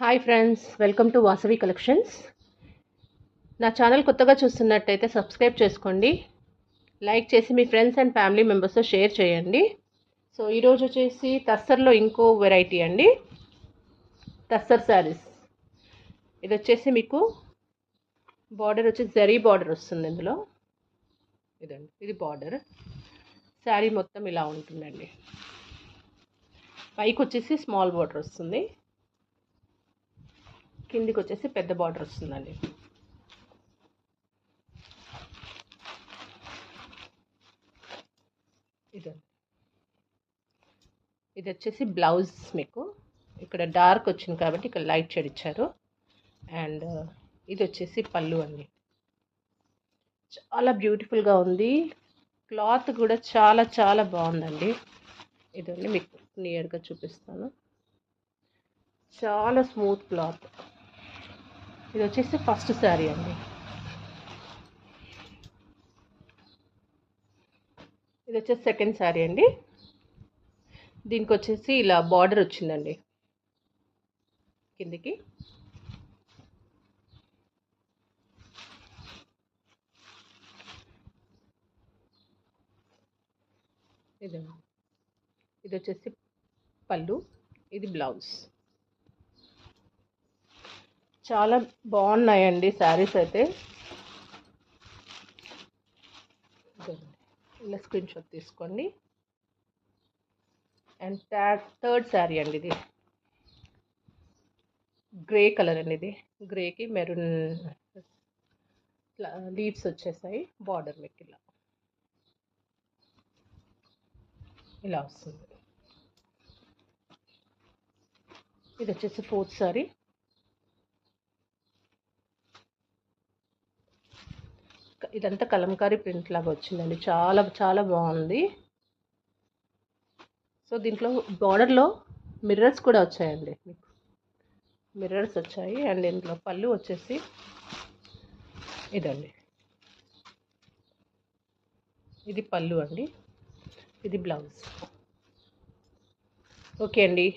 Hi friends, welcome to Vasavi collections. నా channel కొత్తగా చూస్తున్నట్టయితే సబ్స్క్రైబ్ చేసుకోండి, లైక్ చేసి మీ ఫ్రెండ్స్ అండ్ ఫ్యామిలీ మెంబర్స్తో షేర్ చేయండి. సో ఈరోజు వచ్చేసి టస్సర్లో ఇంకో వెరైటీ అండి, టస్సర్ శారీస్. ఇది వచ్చేసి మీకు బార్డర్ వచ్చి జరీ బార్డర్ వస్తుంది. ఇందులో ఇదండి, ఇది బార్డర్. శారీ మొత్తం ఇలా ఉంటుందండి. పైకి వచ్చేసి స్మాల్ బార్డర్ వస్తుంది, కిందికి వచ్చేసి పెద్ద బార్డర్ వస్తుందండి. ఇది వచ్చేసి బ్లౌజ్. మీకు ఇక్కడ డార్క్ వచ్చింది కాబట్టి ఇక్కడ లైట్ షేడ్ ఇచ్చారు. అండ్ ఇది వచ్చేసి పళ్ళు అండి. చాలా బ్యూటిఫుల్గా ఉంది. క్లాత్ కూడా చాలా చాలా బాగుందండి. ఇదండి, మీకు నియర్గా చూపిస్తాను. చాలా స్మూత్ క్లాత్. ఇది వచ్చేసి ఫస్ట్ శారీ అండి. ఇది వచ్చేసి సెకండ్ శారీ అండి. దీనికి వచ్చేసి ఇలా బార్డర్ వచ్చిందండి కిందికి. ఇది వచ్చేసి పళ్ళు, ఇది బ్లౌజ్. చాలా బాగున్నాయండి శారీస్ అయితే. ఇలా స్క్రీన్ షాట్ తీసుకోండి. అండ్ థర్డ్ శారీ అండి. ఇది గ్రే కలర్ అండి. ఇది గ్రేకి మెరూన్ లీవ్స్ వచ్చేసాయి. బార్డర్ మీకు ఇలా వస్తుంది. ఇది వచ్చేసి ఫోర్త్ శారీ. ఇదంతా కలంకారీ ప్రింట్ లాగా వచ్చిందండి. చాలా చాలా బాగుంది. సో దీంట్లో బార్డర్లో మిర్రర్స్ కూడా వచ్చాయండి. మీకు మిర్రర్స్ వచ్చాయి. అండ్ దీంట్లో పళ్ళు వచ్చేసి ఇదండి, ఇది పళ్ళు అండి, ఇది బ్లౌజ్. ఓకే అండి.